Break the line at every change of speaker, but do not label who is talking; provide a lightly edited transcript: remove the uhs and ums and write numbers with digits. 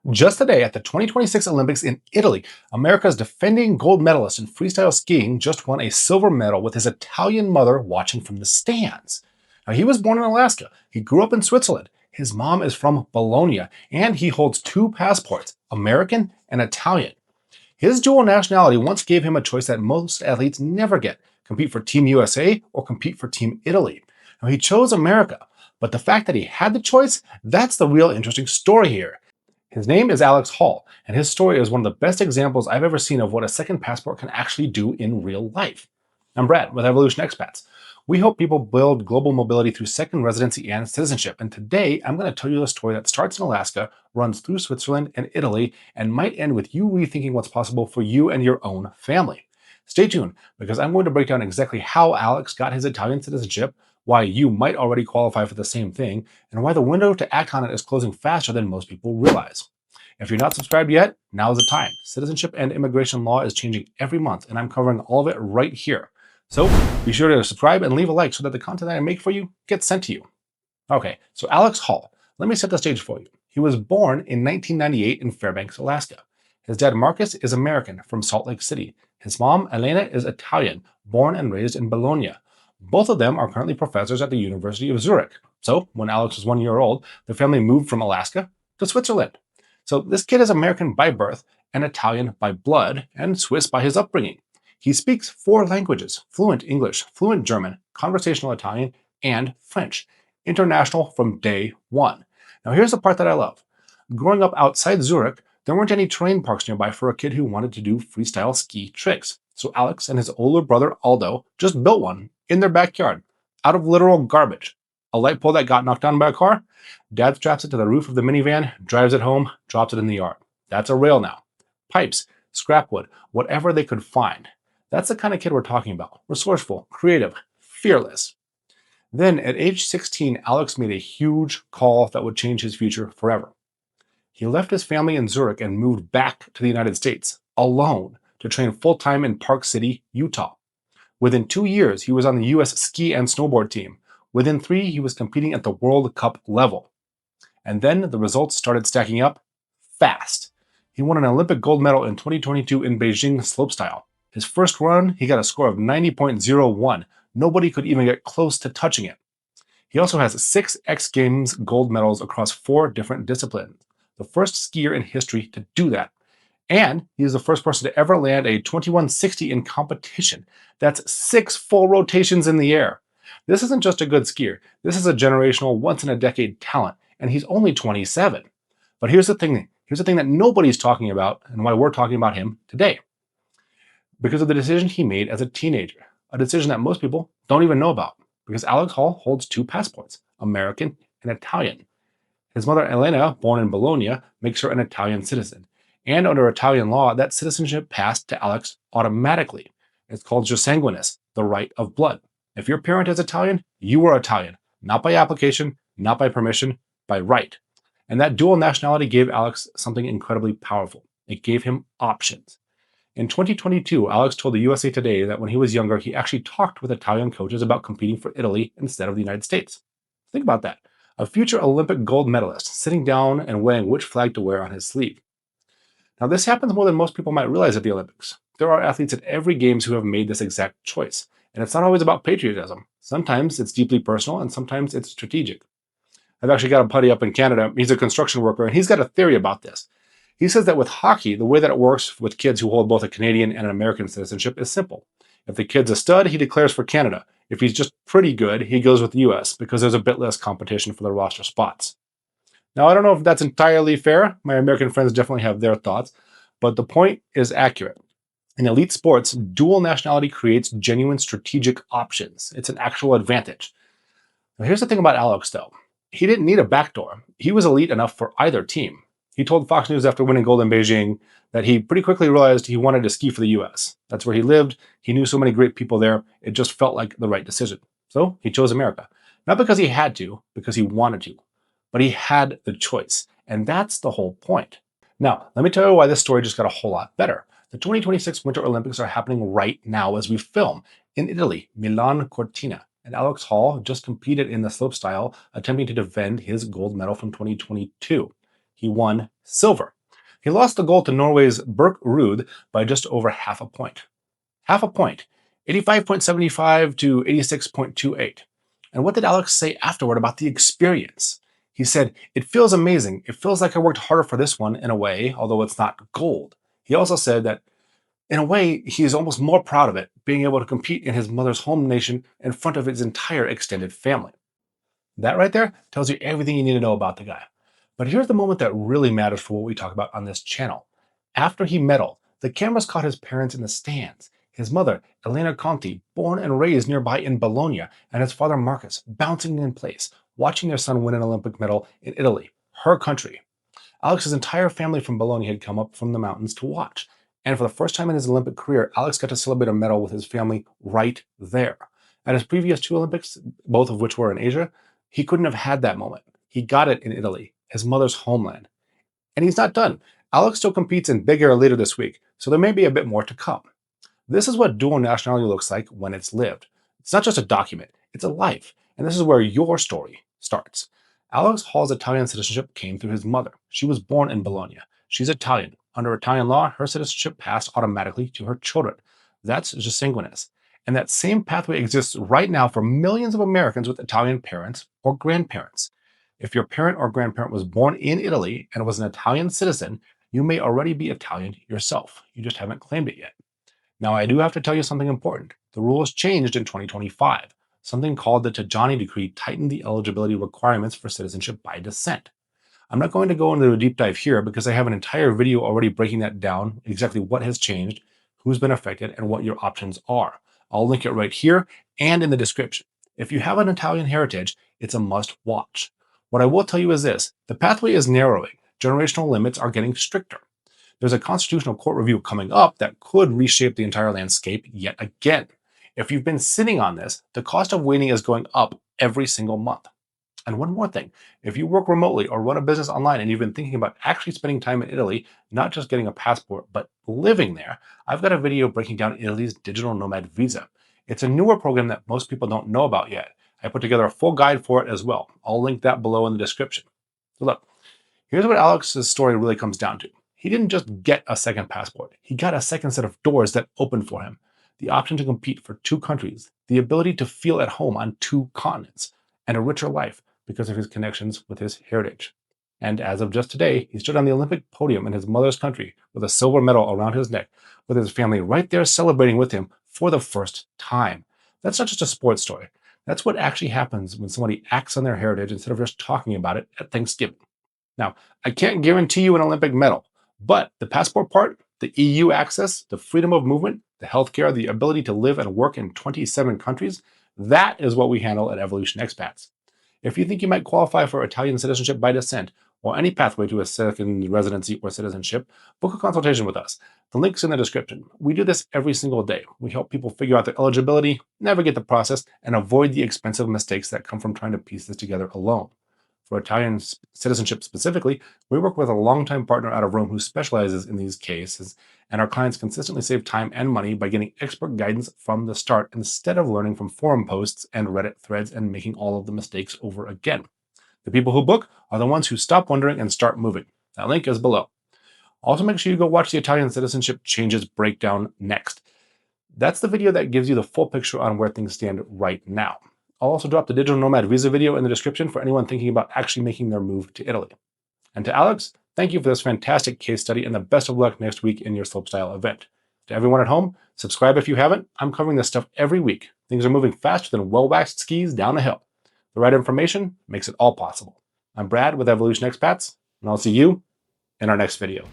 Just today at the 2026 Olympics in Italy, America's defending gold medalist in freestyle skiing just won a silver medal with his Italian mother watching from the stands. Now, he was born in Alaska. He grew up in Switzerland. His mom is from Bologna, and he holds two passports, American and Italian. His dual nationality once gave him a choice that most athletes never get: compete for Team USA or compete for Team Italy. Now, he chose America, but the fact that he had the choice, that's the real interesting story here. His name is Alex Hall, and his story is one of the best examples I've ever seen of what a second passport can actually do in real life. I'm Brad with Evolution Expats. We help people build global mobility through second residency and citizenship, and today I'm going to tell you a story that starts in Alaska, runs through Switzerland and Italy, and might end with you rethinking what's possible for you and your own family. Stay tuned, because I'm going to break down exactly how Alex got his Italian citizenship, why you might already qualify for the same thing, and why the window to act on it is closing faster than most people realize. If you're not subscribed yet, now is the time. Citizenship and immigration law is changing every month, and I'm covering all of it right here. So be sure to subscribe and leave a like so that the content that I make for you gets sent to you. Okay, so Alex Hall, let me set the stage for you. He was born in 1998 in Fairbanks, Alaska. His dad, Marcus, is American from Salt Lake City. His mom, Elena, is Italian, born and raised in Bologna. Both of them are currently professors at the University of Zurich. So when Alex was 1 year old, the family moved from Alaska to Switzerland. So this kid is American by birth and Italian by blood and Swiss by his upbringing. He speaks 4 languages: fluent English, fluent German, conversational Italian, and French. International from day one. Now here's the part that I love. Growing up outside Zurich, there weren't any terrain parks nearby for a kid who wanted to do freestyle ski tricks. So Alex and his older brother Aldo just built one in their backyard, out of literal garbage. A light pole that got knocked down by a car? Dad straps it to the roof of the minivan, drives it home, drops it in the yard. That's a rail now. Pipes, scrap wood, whatever they could find. That's the kind of kid we're talking about. Resourceful, creative, fearless. Then at age 16, Alex made a huge call that would change his future forever. He left his family in Zurich and moved back to the United States, alone, to train full-time in Park City, Utah. Within 2 years, he was on the US ski and snowboard team. Within 3, he was competing at the World Cup level. And then the results started stacking up fast. He won an Olympic gold medal in 2022 in Beijing slopestyle. His first run, he got a score of 90.01. Nobody could even get close to touching it. He also has 6 X Games gold medals across 4 different disciplines. The first skier in history to do that. And he is the first person to ever land a 2160 in competition. That's 6 full rotations in the air. This isn't just a good skier. This is a generational, once-in-a-decade talent, and he's only 27. But here's the thing that nobody's talking about, and why we're talking about him today. Because of the decision he made as a teenager, a decision that most people don't even know about, because Alex Hall holds 2 passports, American and Italian. His mother, Elena, born in Bologna, makes her an Italian citizen. And under Italian law, that citizenship passed to Alex automatically. It's called Jure Sanguinis, the right of blood. If your parent is Italian, you are Italian, not by application, not by permission, by right. And that dual nationality gave Alex something incredibly powerful. It gave him options. In 2022, Alex told the USA Today that when he was younger, he actually talked with Italian coaches about competing for Italy instead of the United States. Think about that. A future Olympic gold medalist sitting down and weighing which flag to wear on his sleeve. Now, this happens more than most people might realize at the Olympics. There are athletes at every Games who have made this exact choice. And it's not always about patriotism. Sometimes it's deeply personal, and sometimes it's strategic. I've actually got a buddy up in Canada. He's a construction worker, and he's got a theory about this. He says that with hockey, the way that it works with kids who hold both a Canadian and an American citizenship is simple. If the kid's a stud, he declares for Canada. If he's just pretty good, he goes with the US because there's a bit less competition for the roster spots. Now, I don't know if that's entirely fair. My American friends definitely have their thoughts, but the point is accurate. In elite sports, dual nationality creates genuine strategic options. It's an actual advantage. Now, here's the thing about Alex, though. He didn't need a backdoor. He was elite enough for either team. He told Fox News after winning gold in Beijing that he pretty quickly realized he wanted to ski for the US. That's where he lived. He knew so many great people there. It just felt like the right decision. So he chose America. Not because he had to, because he wanted to. But he had the choice. And that's the whole point. Now, let me tell you why this story just got a whole lot better. The 2026 Winter Olympics are happening right now as we film in Italy, Milan Cortina. And Alex Hall just competed in the slopestyle, attempting to defend his gold medal from 2022. He won silver. He lost the gold to Norway's Birk Ruud by just over half a point. Half a point, 85.75 to 86.28. And what did Alex say afterward about the experience? He said, "It feels amazing. It feels like I worked harder for this one in a way, although it's not gold." He also said that in a way, he is almost more proud of it, being able to compete in his mother's home nation in front of his entire extended family. That right there tells you everything you need to know about the guy. But here's the moment that really matters for what we talk about on this channel. After he medaled, the cameras caught his parents in the stands. His mother, Elena Conti, born and raised nearby in Bologna, and his father Marcus, bouncing in place, watching their son win an Olympic medal in Italy, her country. Alex's entire family from Bologna had come up from the mountains to watch. And for the first time in his Olympic career, Alex got to celebrate a medal with his family right there. At his previous two Olympics, both of which were in Asia, he couldn't have had that moment. He got it in Italy, his mother's homeland. And he's not done. Alex still competes in Big Air later this week, so there may be a bit more to come. This is what dual nationality looks like when it's lived. It's not just a document, it's a life. And this is where your story starts. Alex Hall's Italian citizenship came through his mother. She was born in Bologna. She's Italian. Under Italian law, her citizenship passed automatically to her children. That's Jure Sanguinis. And that same pathway exists right now for millions of Americans with Italian parents or grandparents. If your parent or grandparent was born in Italy and was an Italian citizen, you may already be Italian yourself. You just haven't claimed it yet. Now, I do have to tell you something important. The rules changed in 2025. Something called the Tajani decree tightened the eligibility requirements for citizenship by descent. I'm not going to go into a deep dive here because I have an entire video already breaking that down, exactly what has changed, who's been affected, and what your options are. I'll link it right here and in the description. If you have an Italian heritage, it's a must watch. What I will tell you is this: the pathway is narrowing. Generational limits are getting stricter. There's a constitutional court review coming up that could reshape the entire landscape yet again. If you've been sitting on this, the cost of waiting is going up every single month. And one more thing, if you work remotely or run a business online and you've been thinking about actually spending time in Italy, not just getting a passport, but living there, I've got a video breaking down Italy's digital nomad visa. It's a newer program that most people don't know about yet. I put together a full guide for it as well. I'll link that below in the description. So look, here's what Alex's story really comes down to. He didn't just get a second passport. He got a second set of doors that opened for him. The option to compete for two countries, the ability to feel at home on two continents, and a richer life because of his connections with his heritage. And as of just today, he stood on the Olympic podium in his mother's country with a silver medal around his neck, with his family right there celebrating with him for the first time. That's not just a sports story. That's what actually happens when somebody acts on their heritage instead of just talking about it at Thanksgiving. Now, I can't guarantee you an Olympic medal, but the passport part, the EU access, the freedom of movement, the healthcare, the ability to live and work in 27 countries, that is what we handle at Evolution Expats. If you think you might qualify for Italian citizenship by descent, or any pathway to a second residency or citizenship, book a consultation with us. The link's in the description. We do this every single day. We help people figure out their eligibility, navigate the process, and avoid the expensive mistakes that come from trying to piece this together alone. For Italian citizenship specifically, we work with a longtime partner out of Rome who specializes in these cases, and our clients consistently save time and money by getting expert guidance from the start instead of learning from forum posts and Reddit threads and making all of the mistakes over again. The people who book are the ones who stop wondering and start moving. That link is below. Also, make sure you go watch the Italian citizenship changes breakdown next. That's the video that gives you the full picture on where things stand right now. I'll also drop the digital nomad visa video in the description for anyone thinking about actually making their move to Italy. And to Alex, thank you for this fantastic case study and the best of luck next week in your slopestyle event. To everyone at home, subscribe if you haven't. I'm covering this stuff every week. Things are moving faster than well-waxed skis down a hill. The right information makes it all possible. I'm Brad with Evolution Expats, and I'll see you in our next video.